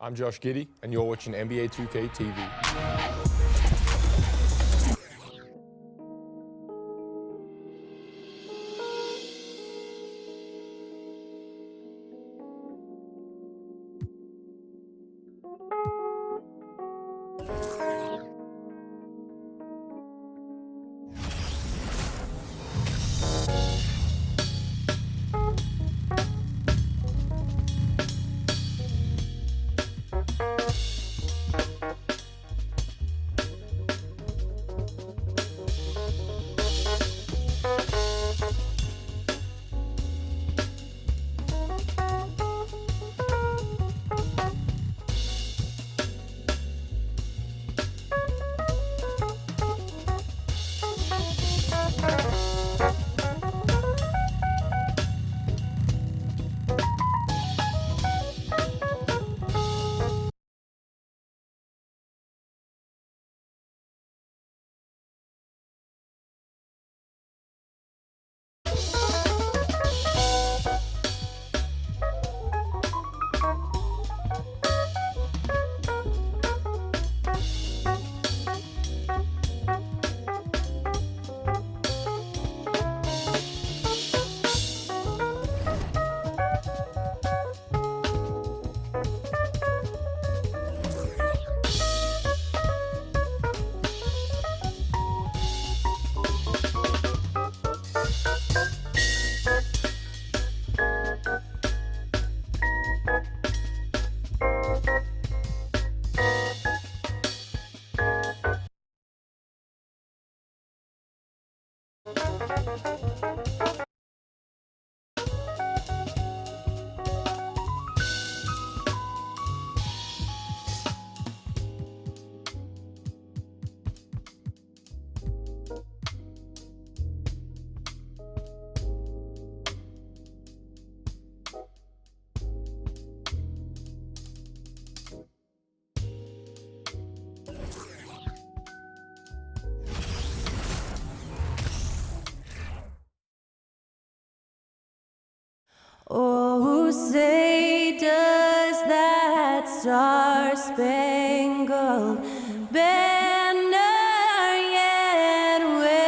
I'm Josh Giddey, and you're watching NBA 2K TV. Oh, say does that star-spangled banner yet wave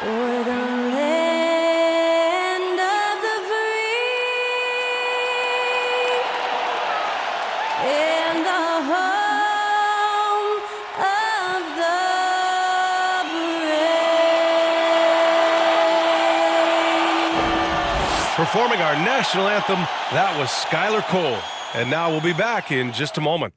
o'er the land of the free and the home of the Performing our national anthem, that was Skylar Cole. And now we'll be back in just a moment.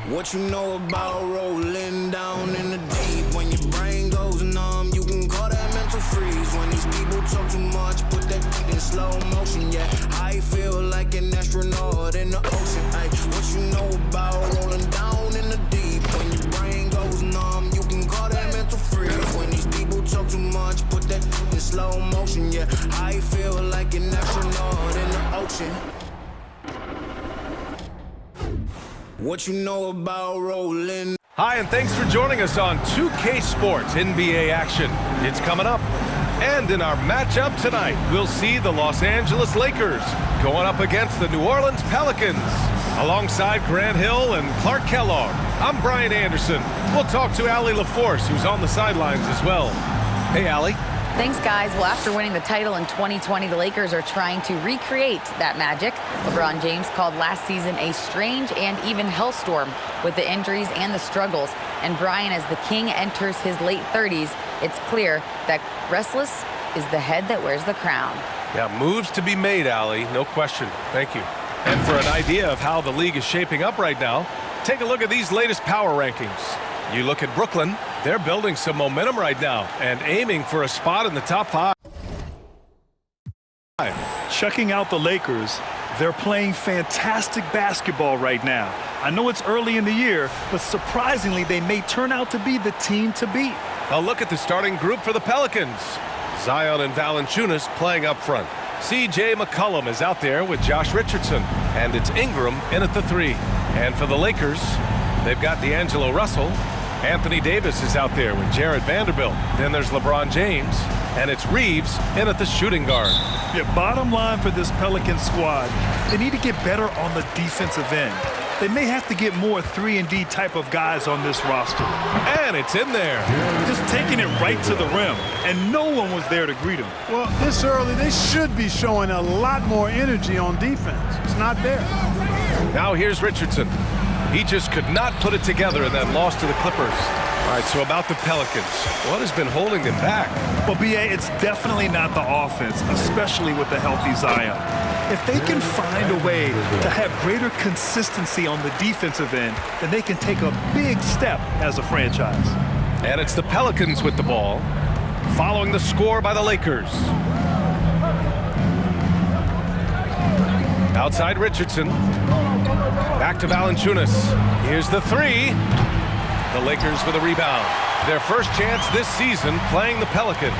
What you know about rolling down in the deep? When your brain goes numb, you can call that mental freeze. When these people talk too much, put that in slow motion, yeah. I feel like an astronaut in the ocean, ay. What you know about rolling down in the deep? When your brain goes numb, you can call that mental freeze. When these people talk too much, put that in slow motion, yeah. I feel like an astronaut in the ocean. What you know about rolling? Hi, and thanks for joining us on 2K Sports NBA action. It's coming up. And in our matchup tonight, we'll see the Los Angeles Lakers going up against the New Orleans Pelicans. Alongside Grant Hill and Clark Kellogg, I'm Brian Anderson. We'll talk to Allie LaForce, who's on the sidelines as well. Hey, Allie. Thanks, guys. Well, after winning the title in 2020, the Lakers are trying to recreate that magic. LeBron James called last season a strange and even hellstorm with the injuries and the struggles. And Brian, as the king enters his late 30s, it's clear that restless is the head that wears the crown. Yeah, moves to be made, Allie. No question. Thank you. And for an idea of how the league is shaping up right now, take a look at these latest power rankings. You look at Brooklyn, they're building some momentum right now and aiming for a spot in the top 5. Checking out the Lakers, they're playing fantastic basketball right now. I know it's early in the year, but surprisingly, they may turn out to be the team to beat. A look at the starting group for the Pelicans. Zion and Valanciunas playing up front. C.J. McCollum is out there with Josh Richardson, and it's Ingram in at the 3. And for the Lakers, they've got D'Angelo Russell. Anthony Davis is out there with Jared Vanderbilt. Then there's LeBron James, and it's Reeves in at the shooting guard. Yeah, bottom line for this Pelicans squad, they need to get better on the defensive end. They may have to get more 3-and-D type of guys on this roster. And it's in there. Just taking it right to the rim, and no one was there to greet him. Well, this early, they should be showing a lot more energy on defense. It's not there. Now here's Richardson. He just could not put it together in that loss to the Clippers. All right, so about the Pelicans, what has been holding them back? Well, B.A., it's definitely not the offense, especially with the healthy Zion. If they can find a way to have greater consistency on the defensive end, then they can take a big step as a franchise. And it's the Pelicans with the ball, following the score by the Lakers. Outside Richardson. Back to Valanciunas. Here's the 3. The Lakers with a rebound. Their first chance this season playing the Pelicans.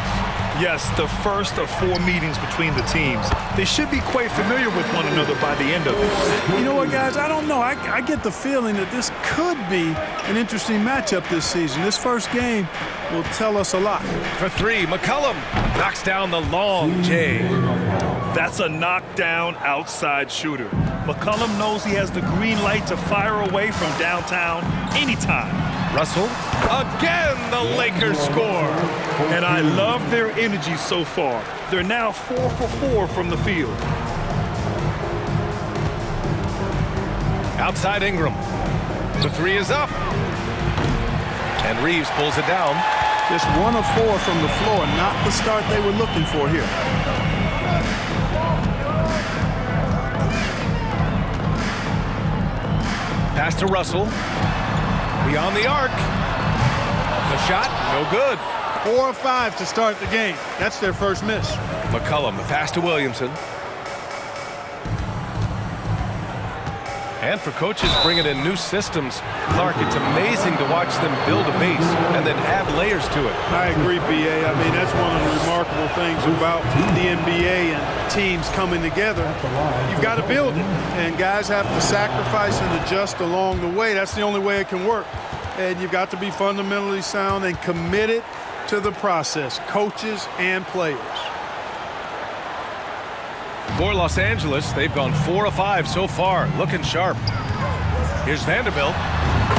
Yes, the first of 4 meetings between the teams. They should be quite familiar with one another by the end of it. You know what, guys? I don't know. I get the feeling that this could be an interesting matchup this season. This first game will tell us a lot. For 3, McCollum knocks down the long J. That's a knockdown outside shooter. McCollum knows he has the green light to fire away from downtown anytime. Russell, again the Lakers score. And I love their energy so far. They're now 4 for 4 from the field. Outside Ingram. The 3 is up. And Reeves pulls it down. Just 1 of 4 from the floor, not the start they were looking for here. Pass to Russell. Beyond the arc. The shot, no good. 4 of 5 to start the game. That's their first miss. McCollum, the pass to Williamson. And for coaches bringing in new systems, Clark, it's amazing to watch them build a base and then add layers to it. I agree, B.A. I mean, that's one of the remarkable things about the NBA and teams coming together. You've got to build it, and guys have to sacrifice and adjust along the way. That's the only way it can work. And you've got to be fundamentally sound and committed to the process, coaches and players. For Los Angeles, they've gone 4 of 5 so far, looking sharp. Here's Vanderbilt,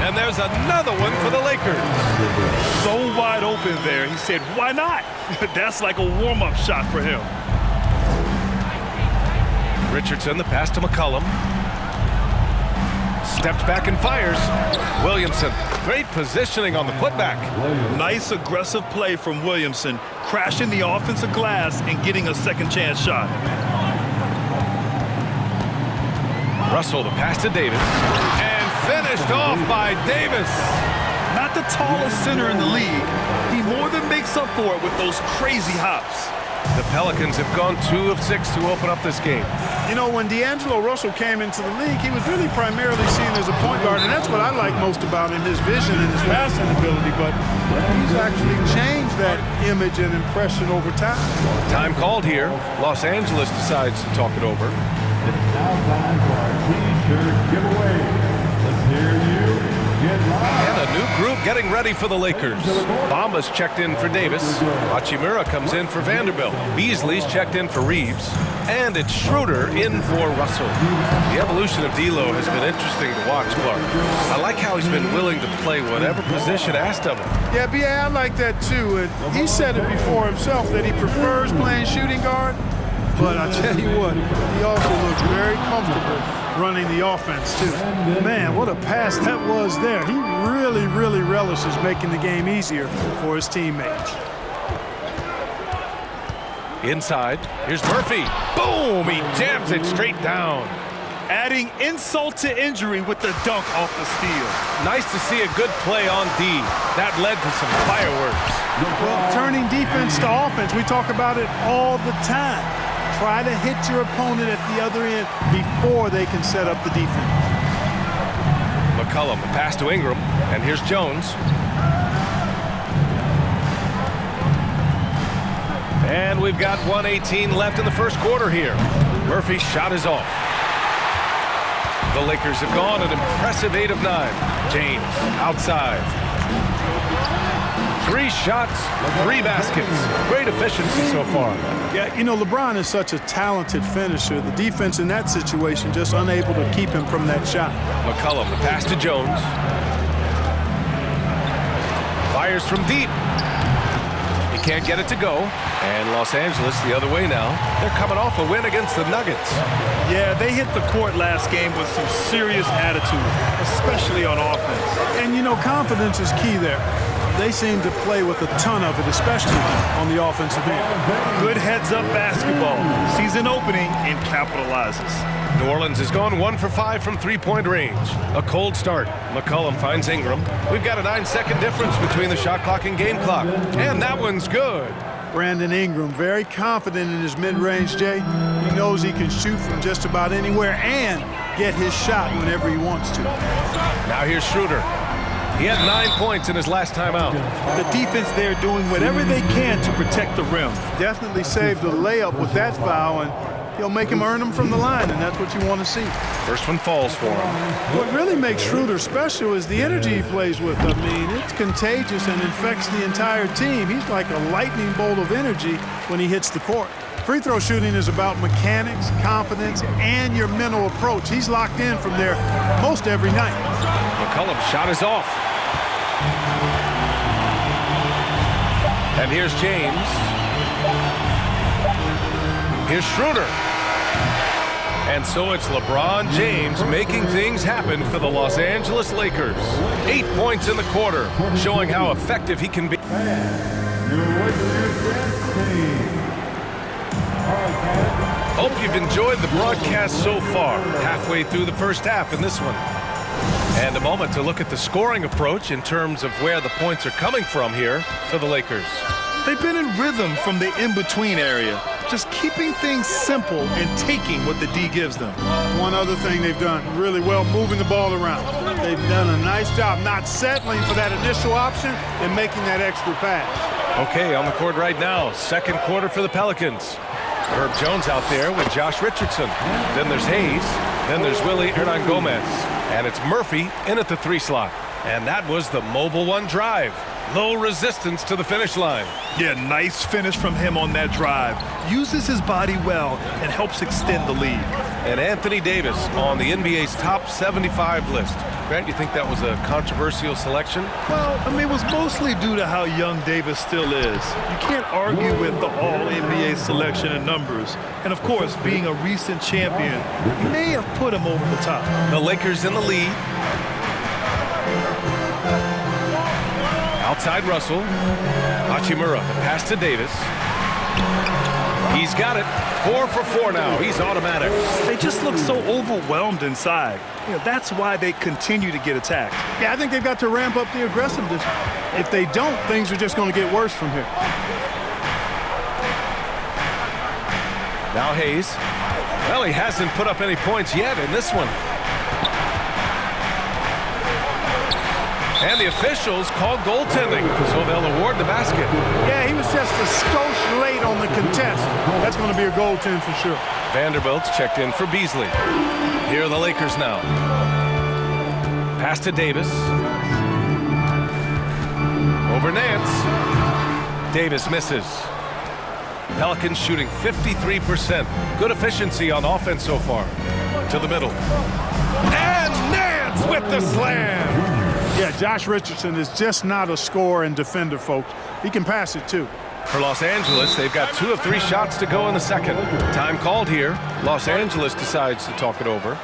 and there's another one for the Lakers. So wide open there, he said, why not? That's like a warm-up shot for him. Richardson, the pass to McCollum. Steps back and fires. Williamson, great positioning on the putback. Nice aggressive play from Williamson, crashing the offensive glass and getting a second chance shot. Russell, the pass to Davis. And finished off by Davis. Not the tallest center in the league. He more than makes up for it with those crazy hops. The Pelicans have gone 2 of 6 to open up this game. You know, when D'Angelo Russell came into the league, he was really primarily seen as a point guard, and that's what I like most about him, his vision and his passing ability, but he's actually changed that image and impression over time. Time called here. Los Angeles decides to talk it over. It's now time for our T-shirt giveaway. Let's hear you get live. And a new group getting ready for the Lakers. Bamba's checked in for Davis. Hachimura comes in for Vanderbilt. Beasley's checked in for Reeves. And it's Schroeder in for Russell. The evolution of D'Lo has been interesting to watch, Clark. I like how he's been willing to play whatever position asked of him. Yeah, B.A., I like that too. And he said it before himself that he prefers playing shooting guard. But I tell you what, he also looks very comfortable running the offense, too. Man, what a pass that was there. He really, really relishes making the game easier for his teammates. Inside, here's Murphy. Boom! He jams it straight down. Adding insult to injury with the dunk off the steal. Nice to see a good play on D. That led to some fireworks. Well, turning defense to offense, we talk about it all the time. Try to hit your opponent at the other end before they can set up the defense. McCollum, the pass to Ingram, and here's Jones. And we've got 1:18 left in the first quarter here. Murphy's shot is off. The Lakers have gone an impressive 8 of 9. James outside. 3 shots, 3 baskets. Great efficiency so far. Yeah, you know, LeBron is such a talented finisher. The defense in that situation just unable to keep him from that shot. McCollum, the pass to Jones. Fires from deep. He can't get it to go. And Los Angeles the other way now. They're coming off a win against the Nuggets. Yeah, they hit the court last game with some serious attitude, especially on offense. And, you know, confidence is key there. They seem to play with a ton of it, especially on the offensive end. Good heads-up basketball. Season opening and capitalizes. New Orleans has gone 1 for 5 from three-point range. A cold start. McCollum finds Ingram. We've got a 9-second difference between the shot clock and game clock. And that one's good. Brandon Ingram, very confident in his mid-range, Jay. He knows he can shoot from just about anywhere and get his shot whenever he wants to. Now here's Schroeder. He had 9 points in his last time out. The defense there doing whatever they can to protect the rim. Definitely saved a layup with that foul, and he'll make him earn them from the line, and that's what you want to see. First one falls for him. What really makes Schroeder special is the energy he plays with. I mean, it's contagious and infects the entire team. He's like a lightning bolt of energy when he hits the court. Free throw shooting is about mechanics, confidence, and your mental approach. He's locked in from there most every night. McCollum's shot is off. And here's James. Here's Schroeder. And so it's LeBron James making things happen for the Los Angeles Lakers. 8 points in the quarter, showing how effective he can be. Hope you've enjoyed the broadcast so far. Halfway through the first half in this one. And a moment to look at the scoring approach in terms of where the points are coming from here for the Lakers. They've been in rhythm from the in-between area, just keeping things simple and taking what the D gives them. One other thing they've done really well, moving the ball around. They've done a nice job not settling for that initial option and making that extra pass. Okay, on the court right now, second quarter for the Pelicans. Herb Jones out there with Josh Richardson. Then there's Hayes. Then there's Willie Hernan-Gomez. And it's Murphy in at the 3 slot. And that was the mobile one drive. Low resistance to the finish line. Yeah, nice finish from him on that drive. Uses his body well and helps extend the lead. And Anthony Davis on the NBA's top 75 list. Grant, you think that was a controversial selection? Well, I mean, it was mostly due to how young Davis still is. You can't argue with the all-NBA selection and numbers. And, of course, being a recent champion may have put him over the top. The Lakers in the lead. Outside Russell. Hachimura, the pass to Davis. He's got it. 4 for 4 now. He's automatic. They just look so overwhelmed inside. You know, that's why they continue to get attacked. Yeah, I think they've got to ramp up the aggressiveness. If they don't, things are just going to get worse from here. Now Hayes. Well, he hasn't put up any points yet in this one. And the officials called goaltending, so they'll award the basket. Yeah, he was just a skosh late on the contest. That's going to be a goaltend for sure. Vanderbilt's checked in for Beasley. Here are the Lakers now. Pass to Davis. Over Nance. Davis misses. Pelicans shooting 53%. Good efficiency on offense so far. To the middle. And Nance with the slam. Yeah, Josh Richardson is just not a scorer and defender, folks. He can pass it, too. For Los Angeles, they've got 2 of 3 shots to go in the second. Time called here. Los Angeles decides to talk it over.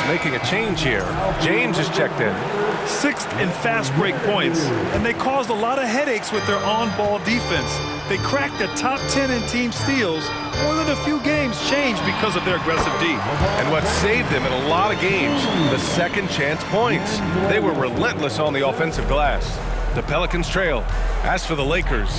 Making a change here. James is checked in. 6th in fast break points, and they caused a lot of headaches with their on-ball defense. They cracked the top 10 in team steals. More than a few games changed because of their aggressive D. And what saved them in a lot of games, the second chance points. They were relentless on the offensive glass. The Pelicans trail. As for the Lakers,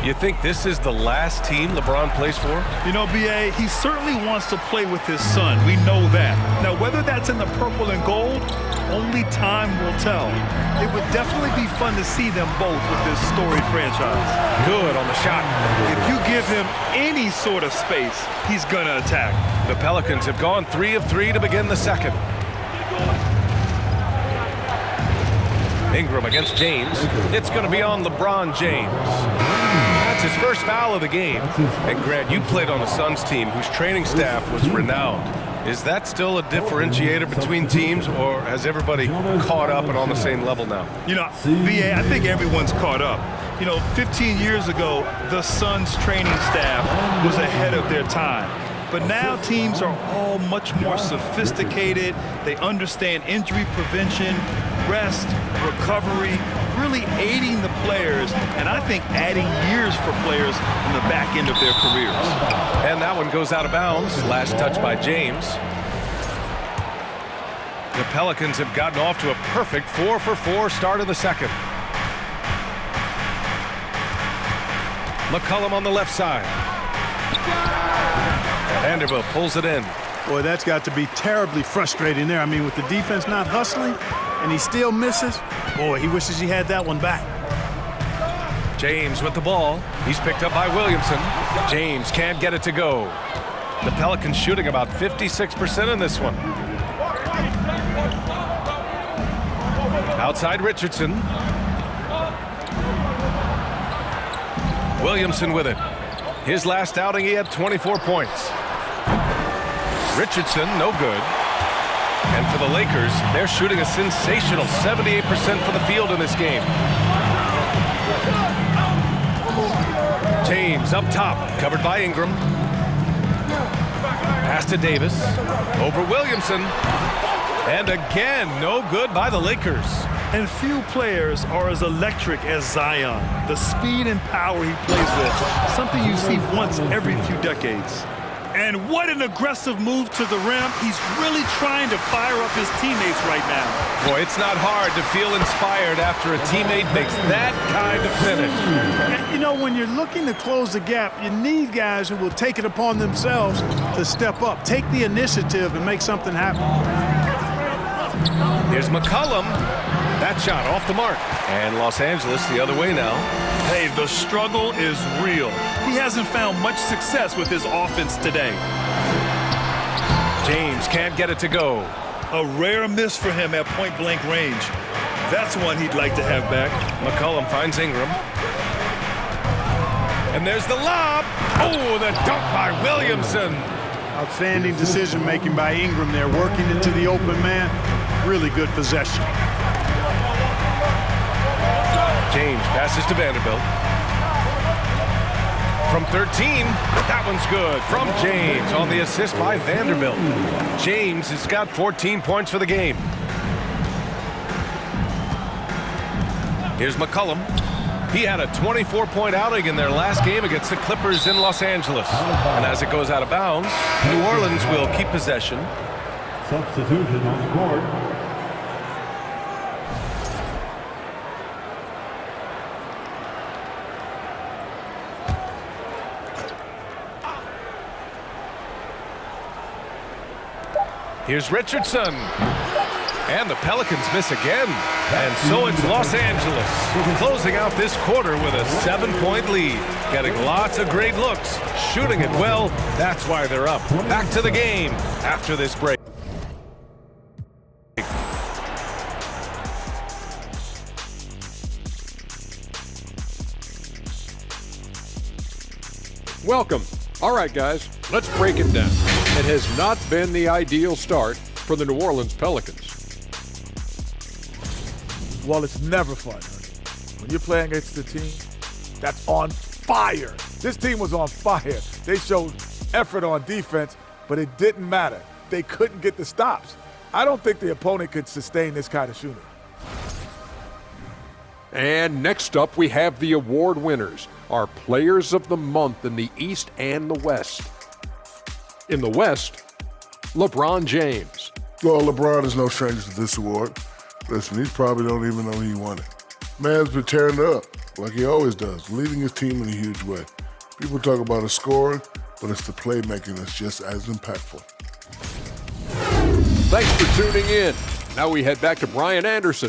you think this is the last team LeBron plays for? You know, B.A., he certainly wants to play with his son. We know that. Now, whether that's in the purple and gold, only time will tell. It would definitely be fun to see them both with this storied franchise. Good on the shot. If you give him any sort of space, he's going to attack. The Pelicans have gone 3 of 3 to begin the second. Ingram against James. It's going to be on LeBron James. That's his first foul of the game. And Grant, you played on a Suns team whose training staff was renowned. Is that still a differentiator between teams, or has everybody caught up and on the same level now? You know, B.A., I think everyone's caught up. You know, 15 years ago, the Suns training staff was ahead of their time. But now teams are all much more sophisticated. They understand injury prevention, rest, recovery, really aiding the players, and I think adding years for players in the back end of their careers. And that one goes out of bounds. Last touch by James. The Pelicans have gotten off to a perfect 4-for-4 start of the second. McCollum on the left side. Vanderbilt pulls it in. Boy, that's got to be terribly frustrating there. I mean, with the defense not hustling and he still misses, boy, he wishes he had that one back. James with the ball. He's picked up by Williamson. James can't get it to go. The Pelicans shooting about 56% in this one. Outside Richardson. Williamson with it. His last outing, he had 24 points. Richardson, no good. And for the Lakers, they're shooting a sensational 78% for the field in this game. James up top, covered by Ingram. Pass to Davis. Over Williamson. And again, no good by the Lakers. And few players are as electric as Zion. The speed and power he plays with, something you see once every few decades. And what an aggressive move to the rim. He's really trying to fire up his teammates right now. Boy, it's not hard to feel inspired after a teammate makes that kind of finish. And, you know, when you're looking to close the gap, you need guys who will take it upon themselves to step up, take the initiative, and make something happen. Here's McCollum. That shot off the mark. And Los Angeles the other way now. Hey, the struggle is real. He hasn't found much success with his offense today. James can't get it to go. A rare miss for him at point-blank range. That's one he'd like to have back. McCollum finds Ingram. And there's the lob. Oh, the dunk by Williamson. Outstanding decision-making by Ingram there, working into the open man. Really good possession. James passes to Vanderbilt. From 13, that one's good. From James on the assist by Vanderbilt. James has got 14 points for the game. Here's McCollum. He had a 24-point outing in their last game against the Clippers in Los Angeles. And as it goes out of bounds, New Orleans will keep possession. Substitution on the court. Here's Richardson. And the Pelicans miss again. And so it's Los Angeles closing out this quarter with a 7-point lead. Getting lots of great looks. Shooting it well. That's why they're up. Back to the game after this break. Welcome. All right, guys, let's break it down. It has not been the ideal start for the New Orleans Pelicans. Well, it's never fun when you're playing against a team that's on fire. This team was on fire. They showed effort on defense, but it didn't matter. They couldn't get the stops. I don't think the opponent could sustain this kind of shooting. And next up, we have the award winners, our Players of the Month in the East and the West. In the West, LeBron James. Well, LeBron is no stranger to this award. Listen, he probably don't even know he won it. Man's been tearing it up, like he always does, leading his team in a huge way. People talk about his scoring, but it's the playmaking that's just as impactful. Thanks for tuning in. Now we head back to Brian Anderson